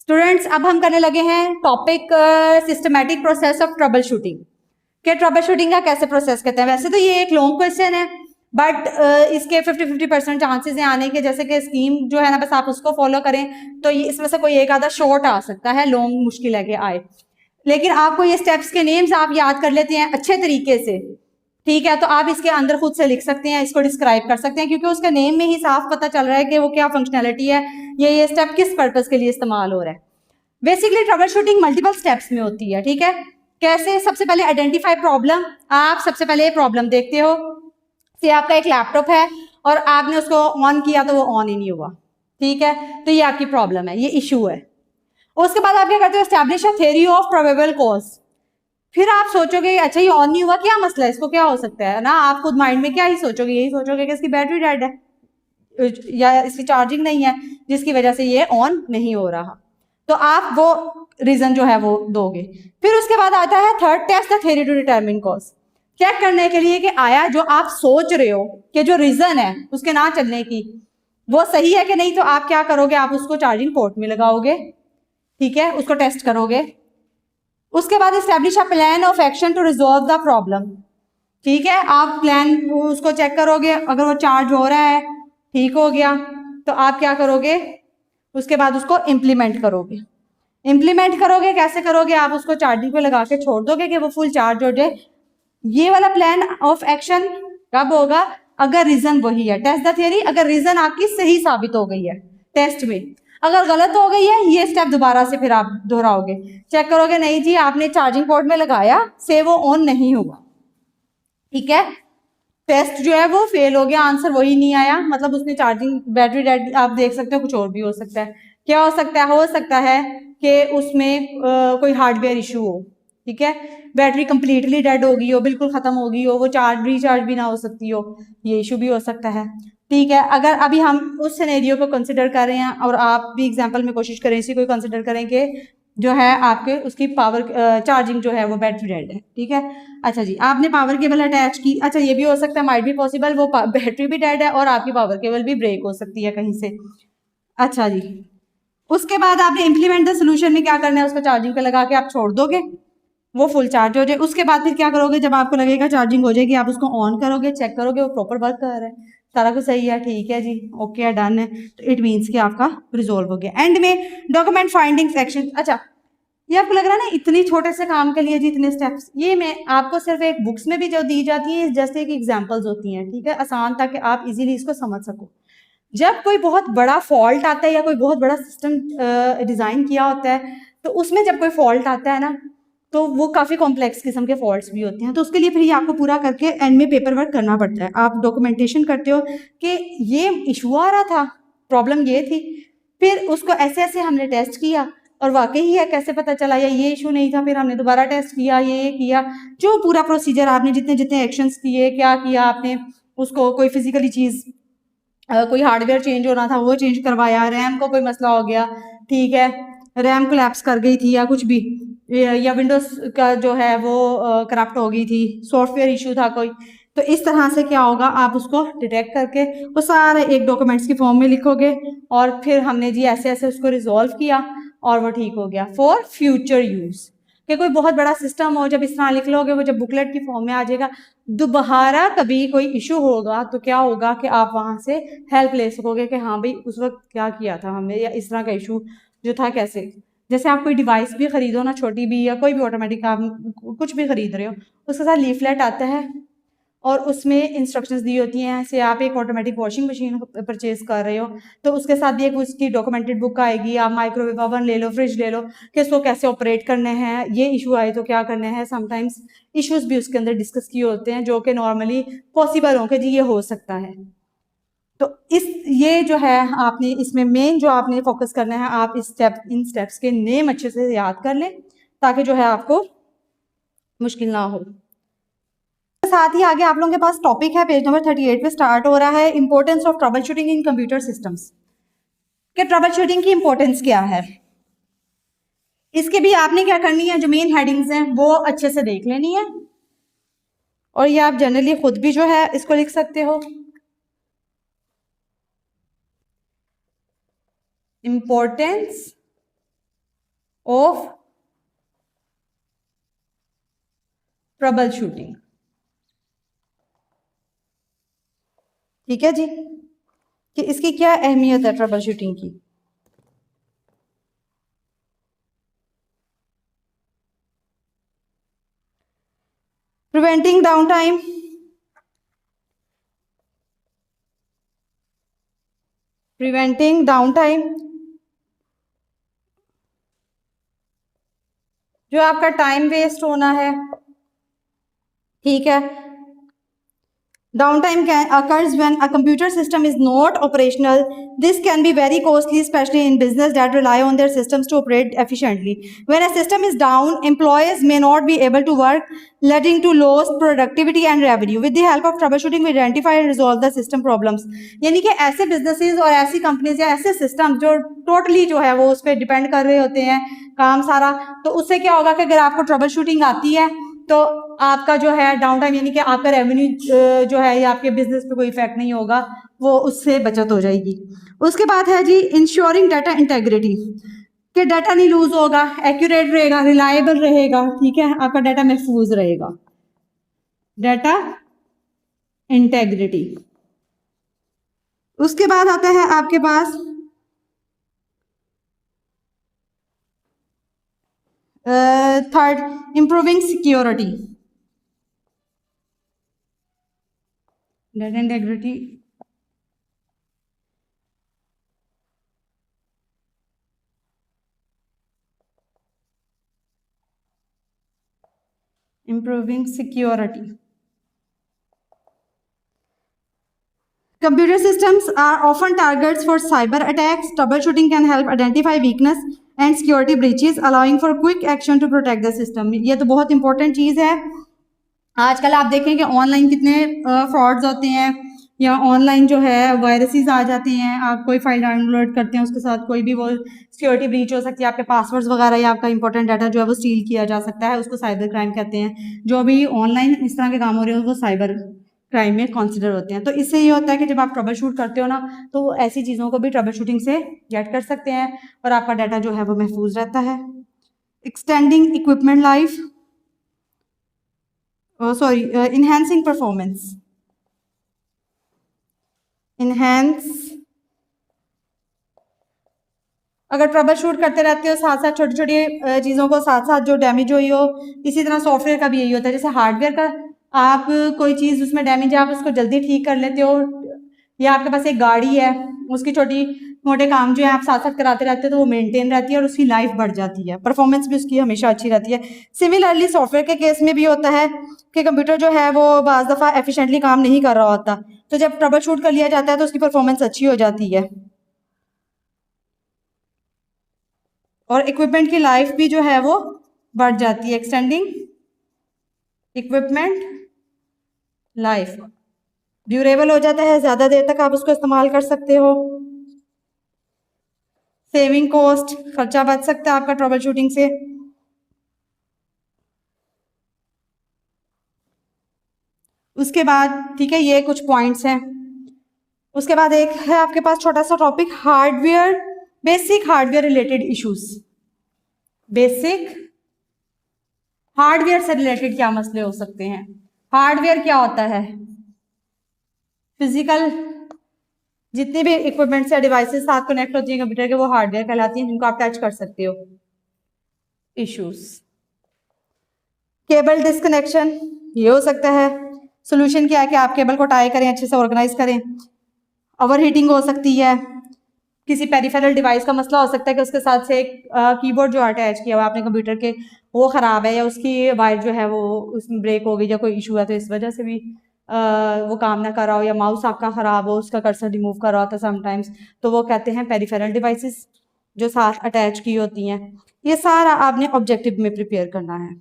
Students, अब हम करने लगे हैं topic systematic process of trouble shooting. क्या ट्रबल शूटिंग का कैसे प्रोसेस करते हैं। वैसे तो ये एक लॉन्ग क्वेश्चन है, बट इसके 50-50% चांसेस हैं आने के। जैसे कि स्कीम जो है ना, बस आप उसको फॉलो करें तो ये इसमें से कोई एक आधा शॉर्ट आ सकता है, लॉन्ग मुश्किल है कि आए। लेकिन आपको ये स्टेप्स के नेम्स आप याद कर लेते हैं अच्छे तरीके से, ठीक है, तो आप इसके अंदर खुद से लिख सकते हैं, इसको डिस्क्राइब कर सकते हैं, क्योंकि उसके नेम में ही साफ पता चल रहा है कि वो क्या फंक्शनैलिटी है, ये स्टेप किस पर्पज के लिए इस्तेमाल हो रहा है। Basically trouble shooting multiple steps में होती है, ठीक है। कैसे? सबसे पहले आइडेंटिफाई प्रॉब्लम। आप सबसे पहले प्रॉब्लम देखते हो कि आपका एक लैपटॉप है और आपने उसको ऑन किया तो वो ऑन ही नहीं हुआ, ठीक है, तो ये आपकी प्रॉब्लम है, ये इशू है। उसके बाद आप क्या करते हो? Establish a theory of probable cause. फिर आप सोचोगे अच्छा ये ऑन नहीं हुआ, क्या मसला है, इसको क्या हो सकता है ना। आप खुद माइंड में क्या ही सोचोगे, यही सोचोगे कि इसकी बैटरी डेड है या इसकी चार्जिंग नहीं है जिसकी वजह से ये ऑन नहीं हो रहा। तो आप वो रीजन जो है वो दोगे। फिर उसके बाद आता है third test, the theory to determine cause. Check करने के लिए कि आया जो आप सोच रहे हो कि जो रीजन है उसके ना चलने की, वो सही है कि नहीं। तो आप क्या करोगे? आप उसको चार्जिंग पोर्ट में लगाओगे, ठीक है, उसको टेस्ट करोगे। उसके बाद establish a plan of action to resolve the problem, ठीक है, आप प्लान उसको चेक करोगे। अगर वो चार्ज हो रहा है, ठीक हो गया, तो आप क्या करोगे? उसके बाद उसको इम्प्लीमेंट करोगे। इम्प्लीमेंट करोगे कैसे करोगे? आप उसको चार्जिंग पे लगा के छोड़ दोगे कि वो फुल चार्ज हो जाए। ये वाला प्लान ऑफ एक्शन कब होगा? अगर रीजन वही है, टेस्ट द थियरी, अगर रीजन आपकी सही साबित हो गई है टेस्ट में। अगर गलत हो गई है, ये स्टेप दोबारा से फिर आप दोहराओगे, चेक करोगे नहीं जी आपने चार्जिंग पोर्ट में लगाया से वो ऑन नहीं हुआ, ठीक है, टेस्ट जो है वो फेल हो गया, आंसर वही नहीं आया, मतलब उसने चार्जिंग बैटरी डेड। आप देख सकते हो कुछ और भी हो सकता है। क्या हो सकता है? हो सकता है कि उसमें कोई हार्डवेयर इशू हो, ठीक है, बैटरी कंप्लीटली डेड होगी हो, बिल्कुल खत्म होगी हो, वो चार्ज रिचार्ज भी ना हो सकती हो, ये इशू भी हो सकता है, ठीक है। अगर अभी हम उस सिनेरियो को कंसिडर कर रहे हैं और आप भी एग्जाम्पल में कोशिश करें, इसी को कंसिडर करें कि जो है आपके उसकी पावर चार्जिंग जो है वो बैटरी डेड है, ठीक है। अच्छा जी, आपने पावर केबल अटैच की, अच्छा ये भी हो सकता है, माइट भी पॉसिबल वो बैटरी भी डेड है और आपकी पावर केबल भी ब्रेक हो सकती है कहीं से। अच्छा जी, उसके बाद आपने इम्प्लीमेंट द सोल्यूशन में क्या करना है? उसको चार्जिंग पे लगा के आप छोड़ दोगे, वो फुल चार्ज हो जाए। उसके बाद फिर क्या करोगे? जब आपको लगेगा चार्जिंग हो जाएगी, आप उसको ऑन करोगे, चेक करोगे वो प्रॉपर वर्क कर रहा है, सारा कुछ सही है, ठीक है जी, ओके है, डन है, तो इट मीन्स कि आपका रिजोल्व हो गया। एंड में डॉक्यूमेंट फाइंडिंग्स एक्शन। अच्छा, ये आपको लग रहा है ना इतनी छोटे से काम के लिए जी इतने स्टेप्स, ये मैं आपको सिर्फ एक बुक्स में भी जो दी जाती है जैसे एक एग्जांपल्स होती हैं, ठीक है, आसान, ताकि आप इजीली इसको समझ सको। जब कोई बहुत बड़ा फॉल्ट आता है या कोई बहुत बड़ा सिस्टम डिजाइन किया होता है, तो उसमें जब कोई फॉल्ट आता है ना, तो वो काफी कॉम्प्लेक्स किस्म के फॉल्ट्स भी होते हैं, तो उसके लिए फिर ये आपको पूरा करके एंड में पेपर वर्क करना पड़ता है। आप डॉक्यूमेंटेशन करते हो कि ये इशू आ रहा था, प्रॉब्लम ये थी, फिर उसको ऐसे ऐसे हमने टेस्ट किया और वाकई है, कैसे पता चला या ये इशू नहीं था, फिर हमने दोबारा टेस्ट किया, ये किया, जो पूरा प्रोसीजर आपने जितने जितने एक्शंस किए, क्या किया आपने, उसको कोई फिजिकली चीज कोई हार्डवेयर चेंज होना था वो चेंज करवाया, रैम को कोई मसला हो गया, ठीक है, रैम कोलैप्स कर गई थी या कुछ भी, या विंडोज का जो है वो करप्ट हो गई थी, सॉफ्टवेयर इशू था कोई, तो इस तरह से क्या होगा, आप उसको डिटेक्ट करके वो सारे एक डॉक्यूमेंट्स की फॉर्म में लिखोगे और फिर हमने जी ऐसे ऐसे उसको रिजॉल्व किया और वो ठीक हो गया फॉर फ्यूचर यूज। कि कोई बहुत बड़ा सिस्टम हो, जब इस तरह लिख लोगे वो जब बुकलेट की फॉर्म में आ जाएगा, दोबारा कभी कोई इशू होगा तो क्या होगा कि आप वहां से हेल्प ले सकोगे कि हाँ भाई उस वक्त क्या किया था हमने, या इस तरह का इशू जो था कैसे। जैसे आप कोई डिवाइस भी खरीदो ना, छोटी भी या कोई भी ऑटोमेटिक आप कुछ भी खरीद रहे हो, उसके साथ लीफलेट आता है और उसमें इंस्ट्रक्शंस दी होती हैं। ऐसे आप एक ऑटोमेटिक वॉशिंग मशीन परचेज कर रहे हो तो उसके साथ भी एक उसकी डॉक्यूमेंटेड बुक आएगी। आप माइक्रोवेव ओवन ले लो, फ्रिज ले लो, कि इसको कैसे ऑपरेट करने हैं, ये इशू आए तो क्या करने हैं। समटाइम्स इश्यूज भी उसके अंदर डिस्कस किए होते हैं जो कि नॉर्मली पॉसिबल हो कि जी ये हो सकता है। तो इस ये जो है आपने इसमें मेन जो आपने फोकस करना है, आप इन स्टेप्स के नेम अच्छे से याद कर लें ताकि जो है आपको मुश्किल ना हो। साथ ही आगे आप लोगों के पास टॉपिक है, पेज नंबर 38 पे स्टार्ट हो रहा है, importance of trouble shooting in computer systems. कि ट्रबल शूटिंग की इंपॉर्टेंस क्या है, इसके भी आपने क्या करनी है, जो मेन हेडिंग्स हैं वो अच्छे से देख लेनी है और ये आप जनरली खुद भी जो है इसको लिख सकते हो। Importance of trouble shooting. ठीक है जी, कि इसकी क्या अहमियत है ट्रबल शूटिंग की। Preventing down time, preventing down time, जो आपका टाइम वेस्ट होना है, ठीक है। Downtime occurs when a computer system is not operational. This can be very costly, especially in business that rely on their systems to operate efficiently. When a system is down, employees may not be able to work, leading to lost productivity and revenue. With the help of troubleshooting, we identify and resolve the system problems. यानी कि ऐसे businesses और ऐसी companies या ऐसे systems जो totally जो है वो उस पर depend कर रहे होते हैं काम सारा, तो उससे क्या होगा कि अगर आपको trouble shooting आती है तो आपका जो है डाउन टाइम यानी कि आपका रेवेन्यू जो है या आपके बिजनेस पे कोई इफेक्ट नहीं होगा, वो उससे बचत हो जाएगी। उसके बाद है जी इंश्योरिंग डाटा इंटेग्रिटी, कि डाटा नहीं लूज होगा, एक्यूरेट रहेगा, रिलायबल रहेगा, ठीक है, आपका डाटा महफूज रहेगा। Data integrity. उसके बाद आता है आपके पास third improving security. Data integrity, improving security. Computer systems are often targets for cyber attacks. Troubleshooting can help identify weakness and security breaches, allowing for quick action to protect the system. ये तो बहुत important चीज़ है। आजकल आप देखें कि online कितने frauds होते हैं या ऑनलाइन जो है वायरसेस आ जाते हैं। आप कोई फाइल डाउनलोड करते हैं, उसके साथ कोई भी वो सिक्योरिटी ब्रीच हो सकती है, आपके पासवर्ड्स वगैरह या आपका इंपॉर्टेंट डाटा जो है वो स्टील किया जा सकता है, उसको साइबर क्राइम कहते हैं। जो भी ऑनलाइन इस तरह के काम हो रहे हो वो साइबर क्राइम में कंसिडर होते हैं। तो इससे ये होता है कि जब आप ट्रबल शूट करते हो ना, तो ऐसी चीज़ों को भी ट्रबल शूटिंग से गेट कर सकते हैं और आपका डाटा जो है वो महफूज रहता है। Extending equipment life, enhancing performance, enhance। अगर ट्रबल शूट करते रहते हो साथ साथ छोटी छोटी चीज़ों को साथ साथ जो डैमेज हुई हो, इसी तरह सॉफ्टवेयर का भी यही होता है। जैसे हार्डवेयर का आप कोई चीज़ उसमें डैमेज है, आप उसको जल्दी ठीक कर लेते हो, या आपके पास एक गाड़ी है, उसकी छोटी मोटे काम जो है आप साथ साथ कराते रहते हो तो वो मेंटेन रहती है और उसकी लाइफ बढ़ जाती है, परफॉर्मेंस भी उसकी हमेशा अच्छी रहती है। सिमिलरली सॉफ्टवेयर के केस में भी होता है कि कंप्यूटर जो है वो बाज़ दफ़ा एफिशिएंटली काम नहीं कर रहा होता, तो जब ट्रबल शूट कर लिया जाता है तो उसकी परफॉर्मेंस अच्छी हो जाती है और इक्विपमेंट की लाइफ भी जो है वो बढ़ जाती है। एक्सटेंडिंग इक्विपमेंट लाइफ, ड्यूरेबल हो जाता है, ज़्यादा देर तक आप उसको इस्तेमाल कर सकते हो। सेविंग कॉस्ट, खर्चा बच सकता है आपका ट्रबल शूटिंग से। उसके बाद ठीक है, ये कुछ पॉइंट्स हैं। उसके बाद एक है आपके पास छोटा सा topic hardware, basic hardware related issues. Basic hardware से रिलेटेड क्या मसले हो सकते हैं। हार्डवेयर क्या होता है? फिजिकल जितने भी इक्विपमेंट्स या डिवाइसेस साथ कनेक्ट होती हैं कंप्यूटर के, वो हार्डवेयर कहलाती हैं, जिनको आप टच कर सकते हो। इश्यूज, केबल डिस्कनेक्शन, ये हो सकता है। सोल्यूशन क्या है कि आप केबल को टाई करें, अच्छे से ऑर्गेनाइज करें। ओवर हीटिंग हो सकती है, किसी पेरिफेरल डिवाइस का मसला हो सकता है कि उसके साथ से एक कीबोर्ड जो अटैच किया हुआ है आपने कंप्यूटर के वो ख़राब है या उसकी वायर जो है वो उसमें ब्रेक हो गई या कोई इशू है, तो इस वजह से भी वो काम ना कर रहा हो, या माउस आपका ख़राब हो, उसका कर्सर रिमूव कर रहा होता है समटाइम्स, तो वो कहते हैं पेरिफेरल डिवाइसेस जो साथ अटैच की होती हैं। ये सारा आपने ऑब्जेक्टिव में प्रिपेयर करना है।